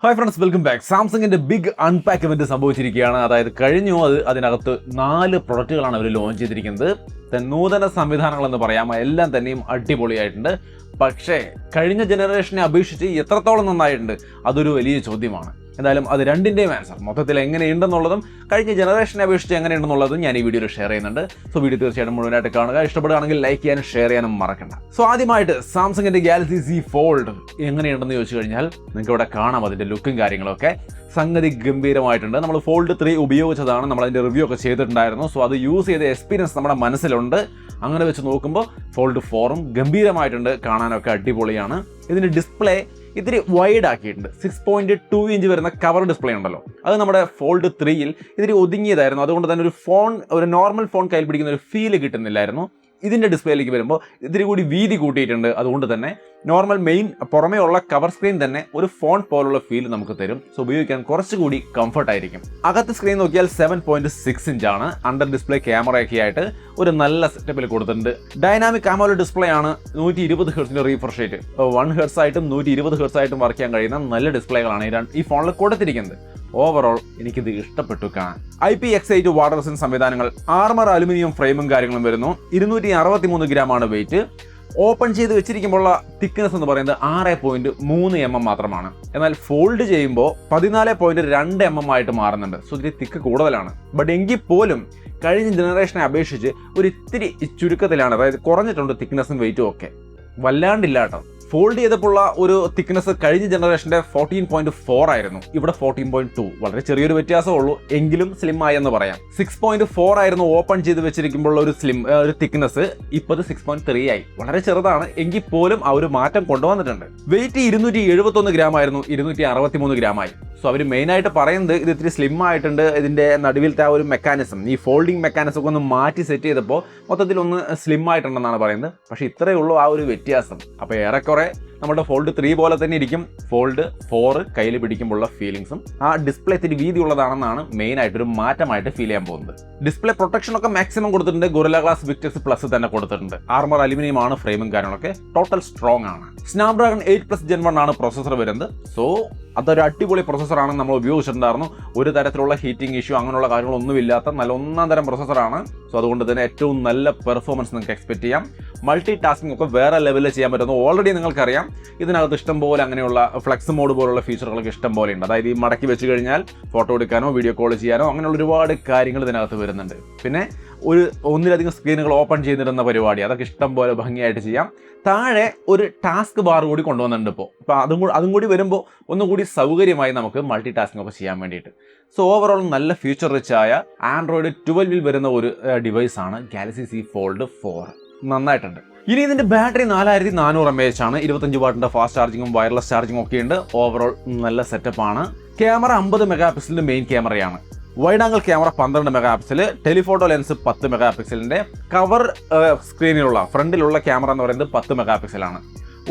Hi friends, welcome back. സാംസങ്ങിന്റെ big unpack event സംഭവിച്ചിരിക്കുകയാണ്. അതായത് കഴിഞ്ഞു അതിനകത്ത് 4 പ്രൊഡക്റ്റുകളാണ് അവർ ലോഞ്ച് ചെയ്തിരിക്കുന്നത്. നൂതന സംവിധാനങ്ങൾ എന്ന് പറയാം, എല്ലാം തന്നെയും അടിപൊളിയായിട്ടുണ്ട്. പക്ഷേ കഴിഞ്ഞ ജനറേഷനെ അപേക്ഷിച്ച് എത്രത്തോളം നന്നായിട്ടുണ്ട് അതൊരു വലിയ ചോദ്യമാണ്. എന്തായാലും അത് രണ്ടിൻ്റെയും ആൻസർ മൊത്തത്തിൽ എങ്ങനെയുണ്ടെന്നുള്ളതും കഴിഞ്ഞ ജനറേഷനെ അപേക്ഷിച്ച് എങ്ങനെയുണ്ടെന്നുള്ളതും ഞാൻ ഈ വീഡിയോയിൽ ഷെയർ ചെയ്യുന്നുണ്ട്. സോ വീഡിയോ തീർച്ചയായിട്ടും മുഴുവനായിട്ട് കാണുക. ഇഷ്ടപ്പെടുകയാണെങ്കിൽ ലൈക്ക് ചെയ്യാനും ഷെയർ ചെയ്യാനും മറക്കണ്ട. സോ ആദ്യമായിട്ട് സാംസങ്ങിന്റെ ഗാലക്സി Z ഫോൾഡ് എങ്ങനെയുണ്ടെന്ന് ചോദിച്ചു കഴിഞ്ഞാൽ നിങ്ങൾക്ക് ഇവിടെ കാണാം അതിന്റെ ലുക്കും കാര്യങ്ങളൊക്കെ. സംഗതി ഗംഭീരമായിട്ടുണ്ട്. നമ്മൾ ഫോൾഡ് 3 ഉപയോഗിച്ചതാണ്, നമ്മൾ അതിന്റെ റിവ്യൂ ഒക്കെ ചെയ്തിട്ടുണ്ടായിരുന്നു. സോ അത് യൂസ് ചെയ്ത എക്സ്പീരിയൻസ് നമ്മുടെ മനസ്സിലുണ്ട്. അങ്ങനെ വെച്ച് നോക്കുമ്പോൾ ഫോൾഡ് 4ഉം ഗംഭീരമായിട്ടുണ്ട്, കാണാനൊക്കെ അടിപൊളിയാണ്. ഇതിന്റെ ഡിസ്പ്ലേ ഇത്തിരി വൈഡ് ആക്കിയിട്ടുണ്ട്. 6.2 ഇഞ്ച് വരുന്ന കവർ ഡിസ്പ്ലേ ഉണ്ടല്ലോ, അത് നമ്മുടെ ഫോൾഡ് 3യിൽ ഇത്തിരി ഒതുങ്ങിയതായിരുന്നു. അതുകൊണ്ട് തന്നെ ഒരു നോർമൽ ഫോൺ കയ്യിൽ പിടിക്കുന്ന ഒരു ഫീല് കിട്ടുന്നില്ലായിരുന്നു. ഇതിൻ്റെ ഡിസ്പ്ലേയിലേക്ക് വരുമ്പോൾ ഇത്തിരി കൂടി വീതി കൂട്ടിയിട്ടുണ്ട്. അതുകൊണ്ട് തന്നെ നോർമൽ മെയിൻ പുറമേ ഉള്ള കവർ സ്ക്രീൻ തന്നെ ഒരു ഫോൺ പോലുള്ള ഫീൽ നമുക്ക് തരും. സോ ഉപയോഗിക്കാൻ കുറച്ചുകൂടി കംഫർട്ട് ആയിരിക്കും. അകത്ത് സ്ക്രീൻ നോക്കിയാൽ 7.6 ഇഞ്ചാണ്. അണ്ടർ ഡിസ്പ്ലേ ക്യാമറയൊക്കെ ആയിട്ട് ഒരു നല്ല സെറ്റപ്പിൽ കൊടുത്തിട്ടുണ്ട്. ഡൈനാമിക് AMOLED ഡിസ്പ്ലേ ആണ്. 120 ഹെർട്സിന്റെ റീഫ്രഷ് റേറ്റ് 1 ഹെർട്സ് ആയിട്ടും 120 ഹെർട്സ് ആയിട്ടും വർക്ക് ചെയ്യാൻ കഴിയുന്ന നല്ല ഡിസ്പ്ലേകളാണ് ഈ ഫോണിൽ കൊടുത്തിരിക്കുന്നത്. ഓവറോൾ എനിക്കിത് ഇഷ്ടപ്പെട്ടു കാണാൻ. IPX8 വാട്ടർ റെസിസ്റ്റൻസ് സംവിധാനങ്ങൾ, ആർമർ അലുമിനിയം ഫ്രെയിമും കാര്യങ്ങളും വരുന്നു. 263 ഗ്രാമാണ് വെയിറ്റ്. ഓപ്പൺ ചെയ്ത് വെച്ചിരിക്കുമ്പോഴുള്ള തിക്നെസ് എന്ന് പറയുന്നത് 6.3 mm മാത്രമാണ്. എന്നാൽ ഫോൾഡ് ചെയ്യുമ്പോൾ 14.2 mm ആയിട്ട് മാറുന്നുണ്ട്. സോ ഇതിൽ തിക്ക് കൂടുതലാണ്. ബട്ട് എങ്കിൽ പോലും കഴിഞ്ഞ ജനറേഷനെ അപേക്ഷിച്ച് ഒരു ഇത്തിരി ചുരുക്കത്തിലാണ്, അതായത് കുറഞ്ഞിട്ടുണ്ട് തിക്നെസ്സും വെയിറ്റും ഒക്കെ. വല്ലാണ്ടില്ല കേട്ടോ. ഫോൾഡ് ചെയ്തപ്പോൾ ഒരു തിക്നെസ് കഴിഞ്ഞ ജനറേഷന്റെ 14.4 ആയിരുന്നു, ഇവിടെ 14.2. വളരെ ചെറിയൊരു വ്യത്യാസമേ ഉള്ളൂ, എങ്കിലും സ്ലിം ആയി എന്ന് പറയാം. 6.4 ആയിരുന്നു ഓപ്പൺ ചെയ്ത് വെച്ചിരിക്കുമ്പോൾ ഒരു തിക്നെസ്, ഇപ്പോൾ 6.3 ആയി. വളരെ ചെറുതാണ്, എങ്കിൽ പോലും ആ ഒരു മാറ്റം കൊണ്ടുവന്നിട്ടുണ്ട്. വെയിറ്റ് 271 ഗ്രാം ആയിരുന്നു, 263 ഗ്രാമായി. സോ അവർ മെയിനായിട്ട് പറയുന്നത് ഇത് ഇത്തിരി സ്ലിം ആയിട്ടുണ്ട്. ഇതിന്റെ നടുവിലത്തെ ആ ഒരു മെക്കാനിസം, ഈ ഫോൾഡിംഗ് മെക്കാനിസം ഒക്കെ ഒന്ന് മാറ്റി സെറ്റ് ചെയ്തപ്പോൾ മൊത്തത്തിൽ ഒന്ന് സ്ലിം ആയിട്ടുണ്ടെന്നാണ് പറയുന്നത്. പക്ഷേ ഇത്രയേ ഉള്ളൂ ആ ഒരു വ്യത്യാസം. അപ്പോൾ ഏറെക്കുറെ നമ്മുടെ ഫോൾഡ് 3 പോലെ തന്നെ ഇരിക്കും ഫോൾഡ് 4 കയ്യിൽ പിടിക്കുമ്പോഴുള്ള ഫീലിംഗ്സും. ആ ഡിസ്പ്ലേ ഇത്തിരി വീതി ഉള്ളതാണെന്നാണ് മെയിൻ ആയിട്ടൊരു മാറ്റമായിട്ട് ഫീൽ ചെയ്യാൻ പോകുന്നത്. ഡിസ്പ്ലേ പ്രൊട്ടക്ഷൻ ഒക്കെ മാക്സിമം കൊടുത്തിട്ടുണ്ട്. Gorilla Glass Victus പ്ലസ് തന്നെ കൊടുത്തിട്ടുണ്ട്. ആർമർ അലുമിനിയം ആണ് ഫ്രെയിമും കാര്യങ്ങളൊക്കെ. ടോട്ടൽ സ്ട്രോങ് ആണ്. Snapdragon 8+ Gen 1 ആണ് പ്രോസസർ വരുന്നത്. സോ അതൊരു അടിപൊളി പ്രൊസസ്സറാണ്. നമ്മൾ ഉപയോഗിച്ചിട്ടുണ്ടായിരുന്നു. ഒരു തരത്തിലുള്ള ഹീറ്റിംഗ് ഇഷ്യൂ അങ്ങനെയുള്ള കാര്യങ്ങളൊന്നുമില്ലാത്ത നല്ല ഒന്നാം തരം പ്രൊസസ്സറാണ്. സോ അതുകൊണ്ട് തന്നെ ഏറ്റവും നല്ല പെർഫോമൻസ് നിങ്ങൾക്ക് എക്സ്പെക്ട് ചെയ്യാം. മൾട്ടി ടാസ്കിംഗ് ഒക്കെ വേറെ ലെവലിൽ ചെയ്യാൻ പറ്റുന്നു. ഓൾറെഡി നിങ്ങൾക്കറിയാം ഇതിനകത്ത് ഇഷ്ടം പോലെ അങ്ങനെയുള്ള ഫ്ലെക്സ് മോഡ് പോലുള്ള ഫീച്ചറുകളൊക്കെ ഇഷ്ടം പോലെ ഉണ്ട്. അതായത് ഈ മടക്കി വെച്ച് കഴിഞ്ഞാൽ ഫോട്ടോ എടുക്കാനോ വീഡിയോ കോൾ ചെയ്യാനോ അങ്ങനെയുള്ള ഒരുപാട് കാര്യങ്ങൾ ഇതിനകത്ത് വരുന്നുണ്ട്. പിന്നെ ഒന്നിലധികം സ്ക്രീനുകൾ ഓപ്പൺ ചെയ്തിടുന്ന പരിപാടി, അതൊക്കെ ഇഷ്ടം പോലെ ഭംഗിയായിട്ട് ചെയ്യാം. താഴെ ഒരു ടാസ്ക് ബാർ കൂടി കൊണ്ടുവന്നിട്ടുണ്ട് ഇപ്പോൾ. അപ്പോൾ അതും കൂടി വരുമ്പോൾ ഒന്നുകൂടി സൗകര്യമായി നമുക്ക് മൾട്ടി ടാസ്കിംഗ് ഒക്കെ ചെയ്യാൻ വേണ്ടിയിട്ട്. സോ ഓവറോൾ നല്ല ഫീച്ചർ റിച്ച് ആയ Android 12 വരുന്ന ഒരു ഡിവൈസാണ് ഗാലക്സി Z ഫോൾഡ് 4. നന്നായിട്ടുണ്ട്. ഇനി ഇതിന്റെ ബാറ്ററി 4400 mAh ആണ്. 25 വാട്ടിന്റെ ഫാസ്റ്റ് ചാർജിങ്ങും വയർലെസ് ചാർജിങ്ങും ഒക്കെ ഉണ്ട്. ഓവറോൾ നല്ല സെറ്റപ്പ് ആണ്. ക്യാമറ 50 മെഗാപിക്സലിന്റെ മെയിൻ ക്യാമറയാണ്. Wide angle camera 12 megapixel, telephoto lens 10 മെഗാപിക്സലിന്റെ, കവർ സ്ക്രീനിലുള്ള ഫ്രണ്ടിലുള്ള ക്യാമറ എന്ന് പറയുന്നത് 10 മെഗാപിക്സലാണ്.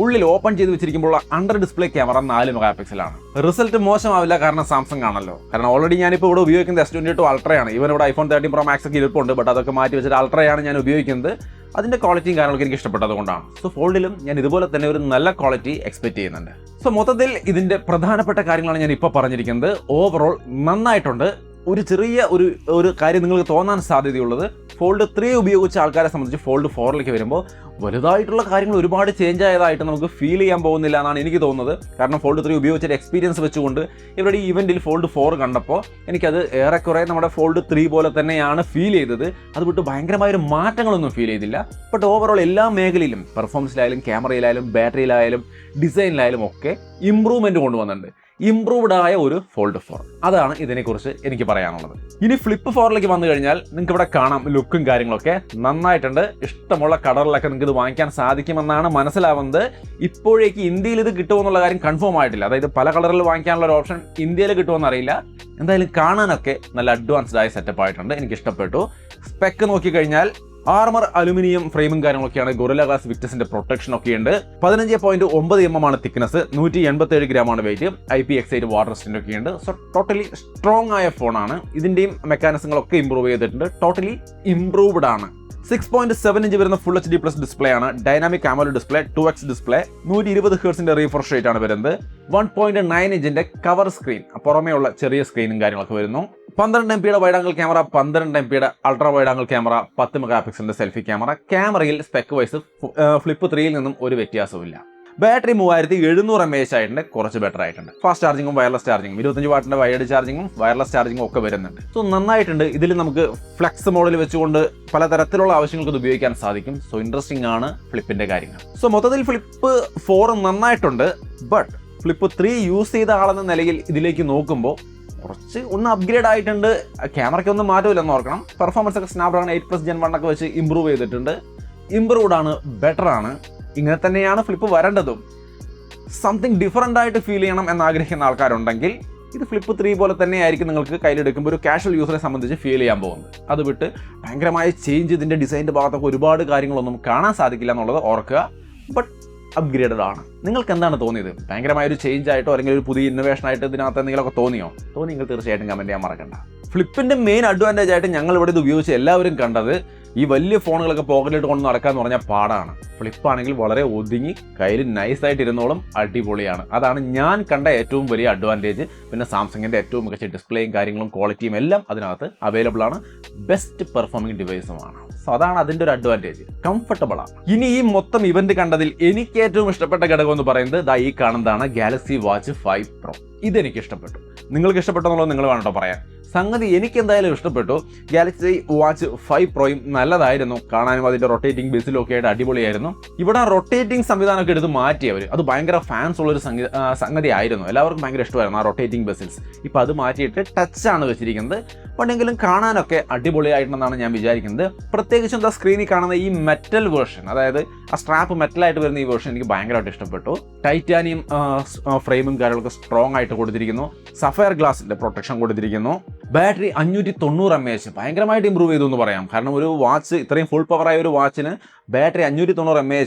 ഉള്ളിൽ ഓപ്പൺ ചെയ്ത് വെച്ചിരിക്കുമ്പോൾ അണ്ടർ ഡിസ്പ്ലേ ക്യാമറ 4 മെഗാപിക്സലാണ്. റിസൾട്ട് മോശമാവില്ല, കാരണം സാംസങ് ആണല്ലോ. കാരണം ഓൾറെഡി ഞാനിപ്പോൾ ഇവിടെ ഉപയോഗിക്കുന്നത് S22 അൾട്രയാണ്. ഇവൻ ഇവിടെ iPhone 13 Pro Max ഒക്കെ ഇരിപ്പുണ്ട്. ബട്ട് അതൊക്കെ മാറ്റി വെച്ചിട്ട് അൾട്രയാണ് ഞാൻ ഉപയോഗിക്കുന്നത്. അതിന്റെ ക്വാളിറ്റിയും കാര്യങ്ങളൊക്കെ എനിക്ക് ഇഷ്ടപ്പെട്ടത് കൊണ്ടാണ്. സോ ഫോൾഡിലും ഞാൻ ഇതുപോലെ തന്നെ ഒരു നല്ല ക്വാളിറ്റി എക്സ്പെക്ട് ചെയ്യുന്നുണ്ട്. സോ മൊത്തത്തിൽ ഇതിന്റെ പ്രധാനപ്പെട്ട കാര്യങ്ങളാണ് ഞാൻ ഇപ്പോൾ പറഞ്ഞിരിക്കുന്നത്. ഓവറോൾ നന്നായിട്ടുണ്ട്. ഒരു ചെറിയ ഒരു കാര്യം നിങ്ങൾക്ക് തോന്നാൻ സാധ്യതയുള്ളത്, ഫോൾഡ് 3 ഉപയോഗിച്ച ആൾക്കാരെ സംബന്ധിച്ച് ഫോൾഡ് 4ലേക്ക് വരുമ്പോൾ വലുതായിട്ടുള്ള കാര്യങ്ങൾ ഒരുപാട് ചേഞ്ച് ആയതായിട്ട് നമുക്ക് ഫീൽ ചെയ്യാൻ പോകുന്നില്ല എന്നാണ് എനിക്ക് തോന്നുന്നത്. കാരണം ഫോൾഡ് 3 ഉപയോഗിച്ചൊരു എക്സ്പീരിയൻസ് വെച്ചുകൊണ്ട് ഇവരുടെ ഈ ഇവന്റിൽ ഫോൾഡ് 4 കണ്ടപ്പോൾ എനിക്കത് ഏറെക്കുറെ നമ്മുടെ ഫോൾഡ് 3 പോലെ തന്നെയാണ് ഫീൽ ചെയ്തത്. അത് വിട്ട് ഭയങ്കരമായൊരു മാറ്റങ്ങളൊന്നും ഫീൽ ചെയ്തില്ല. ബട്ട് ഓവറോൾ എല്ലാ മേഖലയിലും, പെർഫോമൻസിലായാലും ക്യാമറയിലായാലും ബാറ്ററിയിലായാലും ഡിസൈനിലായാലും ഒക്കെ ഇമ്പ്രൂവ്മെന്റ് കൊണ്ടുവന്നിട്ടുണ്ട്. ഇംപ്രൂവ്ഡ് ആയ ഒരു ഫോൾഡ് 4, അതാണ് ഇതിനെക്കുറിച്ച് എനിക്ക് പറയാനുള്ളത്. ഇനി ഫ്ലിപ്പ് 4ലേക്ക് വന്നു കഴിഞ്ഞാൽ നിങ്ങൾക്ക് ഇവിടെ കാണാം ലുക്കും കാര്യങ്ങളൊക്കെ നന്നായിട്ടുണ്ട്. ഇഷ്ടമുള്ള കളറിലൊക്കെ നിങ്ങൾക്ക് ഇത് വാങ്ങിക്കാൻ സാധിക്കുമെന്നാണ് മനസ്സിലാവുന്നത്. ഇപ്പോഴേക്ക് ഇന്ത്യയിൽ ഇത് കിട്ടുമെന്നുള്ള കാര്യം കൺഫേം ആയിട്ടില്ല. അതായത് പല കളറിൽ വാങ്ങിക്കാനുള്ള ഒരു ഓപ്ഷൻ ഇന്ത്യയിൽ കിട്ടുമെന്ന് അറിയില്ല. എന്തായാലും കാണാനൊക്കെ നല്ല അഡ്വാൻസ്ഡ് ആയ സെറ്റപ്പ് ആയിട്ടുണ്ട്, എനിക്ക് ഇഷ്ടപ്പെട്ടു. സ്പെക്ക് നോക്കിക്കഴിഞ്ഞാൽ ആർമർ അലുമിനിയം ഫ്രെയിമും കാര്യങ്ങളൊക്കെയാണ്. Gorilla Glass Victusന്റെ പ്രൊട്ടക്ഷൻ ഒക്കെ ഉണ്ട്. 15.9 mm ആണ് തിക്നെസ്, 187 ഗ്രാമാണ് വെയിറ്റ്. IPX8 വാട്ടർ റെസിസ്റ്റന്റ് ഒക്കെ ഉണ്ട്. സോ ടോട്ടലി സ്ട്രോങ് ആയ ഫോണാണ്. ഇതിന്റെയും മെക്കാനിസങ്ങളൊക്കെ ഇംപ്രൂവ് ചെയ്തിട്ടുണ്ട്. ടോട്ടലി ഇംപ്രൂവ്ഡ് ആണ്. 6.7 ഇഞ്ച് വരുന്ന ഫുൾ HD പ്ലസ് ഡിസ്പ്ലേ ആണ്. Dynamic AMOLED display, 2x display, 120 ഹെർട്സിന്റെ റീഫ്രഷ് റേറ്റ് ആണ് വരുന്നത്. 1.9 ഇഞ്ചിന്റെ കവർ സ്ക്രീൻ, പുറമേയുള്ള ചെറിയ സ്ക്രീനും കാര്യങ്ങളൊക്കെ വരുന്നു. 12 MP wide angle camera, 12 MP ultra wide angle camera, 10 മെഗാ പിക്സലിന്റെ സെൽഫി ക്യാമറ. ക്യാമറയിൽ സ്പെക് വൈസ് ഫ്ലിപ്പ് 3യിൽ നിന്നും ഒരു വ്യത്യാസവുമില്ല. ബാറ്ററി 3700 mAh ആയിട്ടുണ്ട്, കുറച്ച് ബെറ്റർ ആയിട്ടുണ്ട്. ഫാസ്റ്റ് ചാർജിങ്ങും വയർലെസ് ചാർജിങ്ങും 25 വാട്ടിന്റെ വയർഡ് ചാർജിങ്ങും വയർലെസ് ചാർജിങ്ങും ഒക്കെ വരുന്നുണ്ട്. സോ നന്നായിട്ടുണ്ട്. ഇതിൽ നമുക്ക് ഫ്ലെക്സ് മോഡൽ വെച്ചുകൊണ്ട് പലതരത്തിലുള്ള ആവശ്യങ്ങൾക്ക് ഇത് ഉപയോഗിക്കാൻ സാധിക്കും. സോ ഇൻട്രസ്റ്റിംഗ് ആണ് ഫ്ലിപ്പിന്റെ കാര്യങ്ങൾ. സോ മൊത്തത്തിൽ ഫ്ലിപ്പ് 4 നന്നായിട്ടുണ്ട്. ബട്ട് ഫ്ലിപ്പ് 3 യൂസ് ചെയ്ത ആളെന്ന നിലയിൽ ഇതിലേക്ക് നോക്കുമ്പോൾ കുറച്ച് ഒന്ന് അപ്ഗ്രേഡ് ആയിട്ടുണ്ട്. ക്യാമറയ്ക്ക് ഒന്നും മാറ്റമില്ലെന്ന് ഓർക്കണം. പെർഫോമൻസ് ഒക്കെ Snapdragon 8+ Gen 1 ഒക്കെ വെച്ച് ഇമ്പ്രൂവ് ചെയ്തിട്ടുണ്ട്. ഇമ്പ്രൂവ്ഡ് ആണ്, ബെറ്റർ ആണ്. ഇങ്ങനെ തന്നെയാണ് ഫ്ലിപ്പ് വരേണ്ടതും. സംതിങ് ഡിഫറൻ്റ് ആയിട്ട് ഫീൽ ചെയ്യണം എന്നാഗ്രഹിക്കുന്ന ആൾക്കാരുണ്ടെങ്കിൽ ഇത് ഫ്ലിപ്പ് 3 പോലെ തന്നെയായിരിക്കും നിങ്ങൾക്ക് കയ്യിലെടുക്കുമ്പോൾ ഒരു കാഷ്വൽ യൂസറെ സംബന്ധിച്ച് ഫീൽ ചെയ്യാൻ പോകുന്നത്. അത് വിട്ട് ഭയങ്കരമായ ചേഞ്ച് ഇതിൻ്റെ ഡിസൈൻ്റെ ഭാഗത്തൊക്കെ ഒരുപാട് കാര്യങ്ങളൊന്നും കാണാൻ സാധിക്കില്ല എന്നുള്ളത് ഓർക്കുക. ബട്ട് അപ്ഗ്രേഡഡ് ആണ്. നിങ്ങൾക്ക് എന്താണ് തോന്നിയത്? ഭയങ്കരമായ ഒരു ചേഞ്ച് ആയിട്ടോ അല്ലെങ്കിൽ ഒരു പുതിയ ഇന്നോവേഷൻ ആയിട്ട് ഇതിനകത്ത് എന്തെങ്കിലുമൊക്കെ തോന്നിയെങ്കിൽ തീർച്ചയായിട്ടും കമൻറ്റ് ചെയ്യാൻ മറക്കണ്ട. ഫ്ലിപ്പിൻ്റെ മെയിൻ അഡ്വാൻറ്റേജ് ആയിട്ട് ഞങ്ങൾ ഇവിടെ ഇത് ഉപയോഗിച്ച് എല്ലാവരും കണ്ടത് ഈ വലിയ ഫോണുകളൊക്കെ പോക്കറ്റിലിട്ട് കൊണ്ട് നടക്കാന്ന് പറഞ്ഞാൽ പാടാണ്. ഫ്ലിപ്പാണെങ്കിൽ വളരെ ഒതുങ്ങി കയ്യിൽ നൈസായിട്ട് ഇരുന്നോളും, അടിപൊളിയാണ്. അതാണ് ഞാൻ കണ്ട ഏറ്റവും വലിയ അഡ്വാൻറ്റേജ്. പിന്നെ സാംസങ്ങിൻ്റെ ഏറ്റവും മികച്ച ഡിസ്പ്ലേയും കാര്യങ്ങളും ക്വാളിറ്റിയും എല്ലാം അതിനകത്ത് അവൈലബിൾ ആണ്. Best performing ഡിവൈസുമാണ്. സോ അതാണ് അതിൻ്റെ ഒരു അഡ്വാൻറ്റേജ്. കംഫർട്ടബിൾ ആണ്. ഇനി ഈ മൊത്തം ഇവന്റ് കണ്ടതിൽ എനിക്ക് ഏറ്റവും ഇഷ്ടപ്പെട്ട ഘടകം എന്ന് പറയുന്നത് ഈ കാണുന്നതാണ് ഗാലക്സി വാച്ച് 5 Pro. ഇതെനിക്ക് ഇഷ്ടപ്പെട്ടു. നിങ്ങൾക്ക് ഇഷ്ടപ്പെട്ടെന്നുള്ളത് നിങ്ങൾ വേണോ പറയാൻ. സംഗതി എനിക്ക് എന്തായാലും ഇഷ്ടപ്പെട്ടു. ഗാലക്സി വാച്ച് 5 Proയും നല്ലതായിരുന്നു. കാണാനും അതിൻ്റെ റൊട്ടേറ്റിംഗ് ബേസിലും ഒക്കെ ആയിട്ട് അടിപൊളിയായിരുന്നു. ഇവിടെ റൊട്ടേറ്റിംഗ് സംവിധാനമൊക്കെ എടുത്ത് മാറ്റിയവർ, അത് ഭയങ്കര ഫാൻസ് ഉള്ളൊരു സംഗതി ആയിരുന്നു. എല്ലാവർക്കും ഭയങ്കര ഇഷ്ടമായിരുന്നു ആ റൊട്ടേറ്റിംഗ് ബെസിൽസ്. ഇപ്പോൾ അത് മാറ്റിയിട്ട് ടച്ചാണ് വെച്ചിരിക്കുന്നത്. പണ്ടെങ്കിലും കാണാനൊക്കെ അടിപൊളിയായിട്ടുണ്ടെന്നാണ് ഞാൻ വിചാരിക്കുന്നത്. പ്രത്യേകിച്ചും എന്താ സ്ക്രീനിൽ കാണുന്ന ഈ മെറ്റൽ വേർഷൻ, അതായത് ആ സ്ട്രാപ്പ് മെറ്റലായിട്ട് വരുന്ന ഈ വേർഷൻ എനിക്ക് ഭയങ്കരമായിട്ട് ഇഷ്ടപ്പെട്ടു. ടൈറ്റാനിയം ഫ്രെയിമും കാര്യങ്ങളൊക്കെ സ്ട്രോങ് ആയിട്ട് കൊടുത്തിരിക്കുന്നു. സഫയർ ഗ്ലാസിൻ്റെ പ്രൊട്ടക്ഷൻ കൊടുത്തിരിക്കുന്നു. ബാറ്ററി 590 mAh ഭയങ്കരമായിട്ട് ഇമ്പ്രൂവ് ചെയ്തു എന്ന് പറയാം. കാരണം ഒരു വാച്ച് ഇത്രയും ഫുൾ പവറായ ഒരു വാച്ചിന് ബാറ്ററി 590 mAh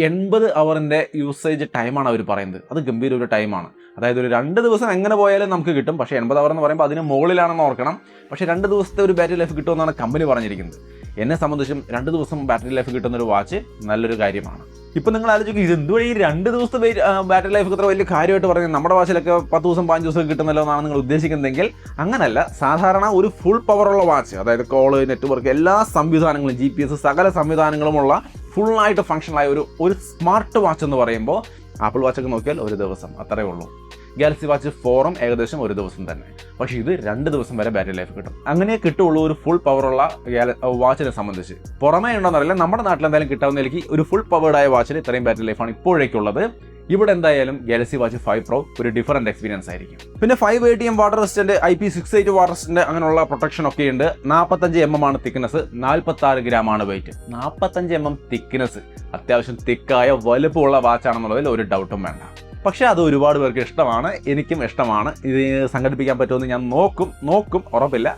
80 അവറിൻ്റെ യൂസേജ് ടൈമാണ് അവർ പറയുന്നത്. അത് ഗംഭീര ഒരു ടൈമാണ്. അതായത് ഒരു 2 ദിവസം എങ്ങനെ പോയാലും നമുക്ക് കിട്ടും. പക്ഷേ 80 അവർ എന്ന് പറയുമ്പോൾ അതിന് മുകളിലാണെന്ന് ഓർക്കണം. പക്ഷേ 2 ദിവസത്തെ ഒരു ബാറ്ററി ലൈഫ് കിട്ടുമെന്നാണ് കമ്പനി പറഞ്ഞിരിക്കുന്നത്. എന്നെ സംബന്ധിച്ചും 2 ദിവസം ബാറ്ററി ലൈഫ് കിട്ടുന്ന ഒരു വാച്ച് നല്ലൊരു കാര്യമാണ്. ഇപ്പം നിങ്ങൾ ആലോചിക്കും ഇത് എന്തുവഴി ഈ 2 ദിവസത്തെ ബാറ്ററി ലൈഫ് ഇത്ര വലിയ കാര്യമായിട്ട് പറയുന്നത്, നമ്മുടെ വാച്ചിലൊക്കെ 10 ദിവസം 5 ദിവസം കിട്ടുന്നല്ലോ എന്നാണ് നിങ്ങൾ ഉദ്ദേശിക്കുന്നതെങ്കിൽ അങ്ങനല്ല. സാധാരണ ഒരു ഫുൾ പവറുള്ള വാച്ച്, അതായത് കോള്, നെറ്റ്വർക്ക്, എല്ലാ സംവിധാനങ്ങളും GPS സകല സംവിധാനങ്ങളുമുള്ള ഫുള്ളായിട്ട് ഫങ്ഷണലായ ഒരു സ്മാർട്ട് വാച്ച് എന്ന് പറയുമ്പോൾ ആപ്പിൾ വാച്ചൊക്കെ നോക്കിയാൽ ഒരു ദിവസം അത്രയേ ഉള്ളൂ. ഗാലക്സി വാച്ച് 4ഉം ഏകദേശം ഒരു ദിവസം തന്നെ. പക്ഷേ ഇത് 2 ദിവസം വരെ ബാറ്ററി ലൈഫ് കിട്ടും. അങ്ങനെ കിട്ടുള്ളൂ ഒരു ഫുൾ പവറുള്ള വാച്ചിനെ സംബന്ധിച്ച്. പുറമേ ഉണ്ടോന്നറിയില്ല, നമ്മുടെ നാട്ടിൽ എന്തായാലും കിട്ടാവുന്നതിലേക്ക് ഒരു ഫുൾ പവേർഡായ വാച്ചിന് ഇത്രയും ബാറ്ററി ലൈഫാണ് ഇപ്പോഴേക്കുള്ളത്. ഇവിടെ എന്തായാലും ഗാലക്സി വാച്ച് 5 Pro ഒരു ഡിഫറൻറ്റ് എക്സ്പീരിയൻസ് ആയിരിക്കും. പിന്നെ 5 ATM water resistant, IP68 water resistant അങ്ങനെയുള്ള പ്രൊട്ടക്ഷൻ ഒക്കെ ഉണ്ട്. 45 mm ആണ് തിക്നെസ്, 46 gram ആണ് വെയിറ്റ്. 45 mm തിക്നെസ്, അത്യാവശ്യം തിക്കായ വലുപ്പമുള്ള വാച്ചാണെന്നുള്ളതിൽ ഒരു ഡൗട്ടും വേണ്ട. പക്ഷേ അത് ഒരുപാട് പേർക്ക് ഇഷ്ടമാണ്, എനിക്കും ഇഷ്ടമാണ്. ഇത് സംഘടിപ്പിക്കാൻ പറ്റുമെന്ന് ഞാൻ നോക്കും, ഉറപ്പില്ല.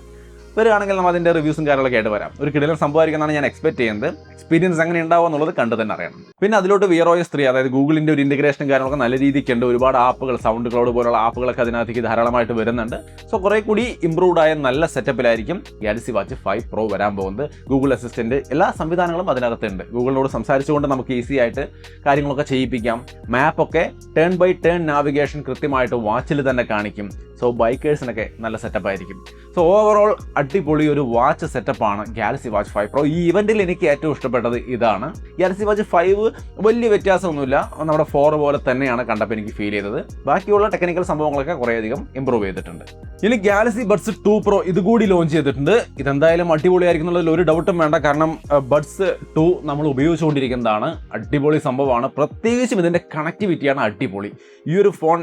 വരികയാണെങ്കിൽ നമ്മൾ അതിൻ്റെ റിവ്യൂസും കാര്യങ്ങളൊക്കെ ആയിട്ട് വരാം. ഒരു കിടിലൻ സംഭവമായിരിക്കുന്നതാണ് ഞാൻ എക്സ്പെക്ട് ചെയ്യുന്നത്. എക്സ്പീരിയൻസ് എങ്ങനെ ഉണ്ടാവും എന്നുള്ളത് കണ്ടു തന്നെ അറിയണം. പിന്നെ അതിലോട്ട് Wear OS 3, അതായത് ഗൂഗിളിൻ്റെ ഒരു ഇൻറ്റഗ്രേഷനും കാര്യങ്ങളൊക്കെ നല്ല രീതിക്കുണ്ട്. ഒരുപാട് ആപ്പുകൾ, സൗണ്ട് ക്ലൗഡ് പോലുള്ള ആപ്പുകളൊക്കെ അതിനകത്തേക്ക് ധാരാളമായിട്ട് വരുന്നുണ്ട്. സോ കുറേ കൂടി ഇമ്പ്രൂവ്ഡ് ആയ നല്ല സെറ്റപ്പിലായിരിക്കും ഗാലക്സി വാച്ച് 5 Pro വരാൻ പോകുന്നത്. ഗൂഗിൾ അസിസ്റ്റൻറ്റ് എല്ലാ സംവിധാനങ്ങളും അതിനകത്തുണ്ട്. ഗൂഗിളിനോട് സംസാരിച്ചുകൊണ്ട് നമുക്ക് ഈസി ആയിട്ട് കാര്യങ്ങളൊക്കെ ചെയ്യിപ്പിക്കാം. മാപ്പൊക്കെ ടേൺ ബൈ ടേൺ നാവിഗേഷൻ കൃത്യമായിട്ട് വാച്ചിൽ തന്നെ കാണിക്കും. സോ ബൈക്കേഴ്സിനൊക്കെ നല്ല സെറ്റപ്പായിരിക്കും. സോ ഓവറോൾ അടിപൊളി ഒരു വാച്ച് സെറ്റപ്പാണ് ഗാലക്സി വാച്ച് 5 Pro. ഈ ഇവന്റിൽ എനിക്ക് ഏറ്റവും ഇഷ്ടപ്പെട്ടത് ഇതാണ്. ഗാലക്സി വാച്ച് 5 വലിയ വ്യത്യാസമൊന്നുമില്ല, നമ്മുടെ 4 പോലെ തന്നെയാണ് കണ്ടപ്പോൾ എനിക്ക് ഫീൽ ചെയ്തത്. ബാക്കിയുള്ള ടെക്നിക്കൽ സംഭവങ്ങളൊക്കെ കുറേയധികം ഇമ്പ്രൂവ് ചെയ്തിട്ടുണ്ട്. ഇനി ഗാലക്സി ബഡ്സ് 2 Pro ഇതുകൂടി ലോഞ്ച് ചെയ്തിട്ടുണ്ട്. ഇതെന്തായാലും അടിപൊളിയായിരിക്കും എന്നുള്ളതിൽ ഒരു ഡൗട്ടും വേണ്ട. കാരണം ബഡ്സ് 2 നമ്മൾ ഉപയോഗിച്ചുകൊണ്ടിരിക്കുന്നതാണ്. അടിപൊളി സംഭവമാണ്. പ്രത്യേകിച്ചും ഇതിൻ്റെ കണക്ടിവിറ്റിയാണ് അടിപൊളി. ഈ ഒരു ഫോൺ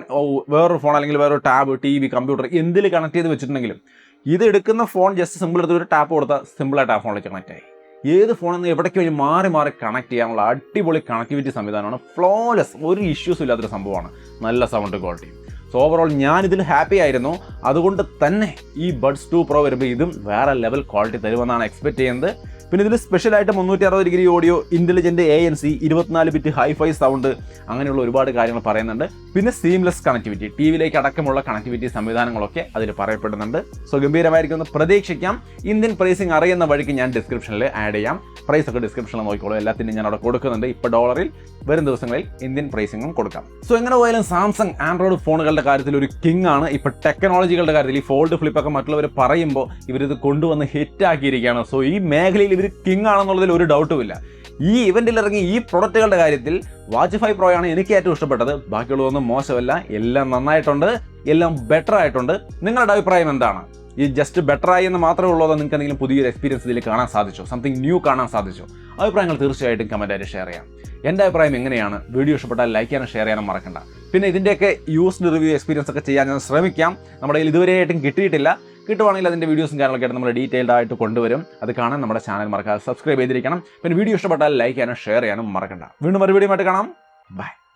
വേറൊരു ഫോൺ അല്ലെങ്കിൽ വേറൊരു ടാബ്, TV, കമ്പ്യൂട്ടർ എന്തിൽ കണക്ട് ചെയ്ത് വെച്ചിട്ടുണ്ടെങ്കിലും ഇത് എടുക്കുന്ന ഫോൺ ജസ്റ്റ് സിമ്പിൾ എടുത്ത് ഒരു ടാപ്പ് കൊടുത്താൽ സിമ്പിളായിട്ട് ആ ഫോണിലേക്ക് കണക്ട് ആയി. ഏത് ഫോണിൽ നിന്ന് എവിടേക്ക് വേണ്ടി മാറി കണക്ട് ചെയ്യാനുള്ള അടിപൊളി കണക്ടിവിറ്റി സംവിധാനമാണ്. ഫ്ലോലെസ്, ഒരു ഇഷ്യൂസും ഇല്ലാത്തൊരു സംഭവമാണ്. നല്ല സൗണ്ട് ക്വാളിറ്റി. സോ ഓവറോൾ ഞാനിതിൽ ഹാപ്പി ആയിരുന്നു. അതുകൊണ്ട് തന്നെ ഈ ബഡ്സ് 2 Pro വരുമ്പോൾ ഇതും വേറെ ലെവൽ ക്വാളിറ്റി തരുമെന്നാണ് എക്സ്പെക്ട് ചെയ്യുന്നത്. പിന്നെ ഇതിൽ സ്പെഷ്യലായിട്ട് 360 degree audio, intelligent ANC, 24 bit hi fi sound, അങ്ങനെയുള്ള ഒരുപാട് കാര്യങ്ങൾ പറയുന്നുണ്ട്. പിന്നെ സീംലെസ് കണക്ടിവിറ്റി, ടി വിയിലേക്ക് അടക്കമുള്ള കണക്ടിവിറ്റി സംവിധാനങ്ങളൊക്കെ അതിൽ പറയപ്പെടുന്നുണ്ട്. സോ ഗംഭീരമായിരിക്കും, പ്രതീക്ഷിക്കാം. ഇന്ത്യൻ പ്രൈസിങ് അറിയുന്ന വഴിക്ക് ഞാൻ ഡിസ്ക്രിപ്ഷനിൽ ആഡ് ചെയ്യാം. പ്രൈസ് ഒക്കെ ഡിസ്ക്രിപ്ഷനിൽ നോക്കിക്കോളൂ, എല്ലാത്തിനും ഞാൻ അവിടെ കൊടുക്കുന്നുണ്ട്. ഇപ്പോൾ ഡോളറിൽ വരും ദിവസങ്ങളിൽ ഇന്ത്യൻ പ്രൈസിങ്ങും കൊടുക്കാം. സോ എങ്ങനെ പോയാലും സാംസങ് ആൻഡ്രോയിഡ് ഫോണുകളുടെ കാര്യത്തിൽ ഒരു കിങ് ആണ്. ഇപ്പോൾ ടെക്നോളജികളുടെ കാര്യത്തിൽ ഈ ഫോൾഡ് ഫ്ലിപ്പൊക്കെ മറ്റുള്ളവർ പറയുമ്പോൾ ഇവരിത് കൊണ്ടുവന്ന് ഹിറ്റാക്കിയിരിക്കുകയാണ്. സോ ഈ മേഖലയിൽ ഇവർ കിങ് ആണെന്നുള്ളതിൽ ഒരു ഡൗട്ടുമില്ല. ഈ ഇവന്റിൽ ഇറങ്ങി ഈ പ്രൊഡക്റ്റുകളുടെ കാര്യത്തിൽ വാച്ച് 5 Pro ആണ് എനിക്ക് ഏറ്റവും ഇഷ്ടപ്പെട്ടത്. ബാക്കിയുള്ളതൊന്നും മോശമല്ല, എല്ലാം നന്നായിട്ടുണ്ട്, എല്ലാം ബെറ്റർ ആയിട്ടുണ്ട്. നിങ്ങളുടെ അഭിപ്രായം എന്താണ്? ഈ ജസ്റ്റ് ബെറ്റർ ആയി എന്ന് മാത്രമേ ഉള്ളൂ, അതോ നിങ്ങൾക്ക് എന്തെങ്കിലും പുതിയൊരു എക്സ്പീരിയൻസ് ഇതിൽ കാണാൻ സാധിച്ചോ, സംതിങ് ന്യൂ കാണാൻ സാധിച്ചോ? അഭിപ്രായങ്ങൾ തീർച്ചയായിട്ടും കമൻറ്റായിട്ട് ഷെയർ ചെയ്യാം. എൻ്റെ അഭിപ്രായം എങ്ങനെയാണ്? വീഡിയോ ഇഷ്ടപ്പെട്ടാൽ ലൈക്ക് ചെയ്യാനും ഷെയർ ചെയ്യാനും മറക്കണ്ട. പിന്നെ ഇതിൻ്റെയൊക്കെ യൂസ്ഡ് റിവ്യൂ എക്സ്പീരിയൻസ് ഒക്കെ ചെയ്യാൻ ഞാൻ ശ്രമിക്കാം. നമ്മുടെ കയ്യിൽ ഇതുവരെയായിട്ടും കിട്ടിയിട്ടില്ല. കിട്ടുവാണെങ്കിൽ അതിൻ്റെ വീഡിയോസും കാര്യങ്ങളൊക്കെ ആയിട്ട് നമ്മൾ ഡീറ്റെയിൽഡ് ആയിട്ട് കൊണ്ടുവരും. അത് കാണാൻ നമ്മുടെ ചാനൽ മറക്കാതെ സബ്സ്ക്രൈബ് ചെയ്തിരിക്കണം. പിന്നെ വീഡിയോ ഇഷ്ടപ്പെട്ടാൽ ലൈക്ക് ചെയ്യാനും ഷെയർ ചെയ്യാനും മറക്കണ്ട. വീണ്ടും ഒരു വീഡിയോ ആയിട്ട് കാണാം. ബൈ.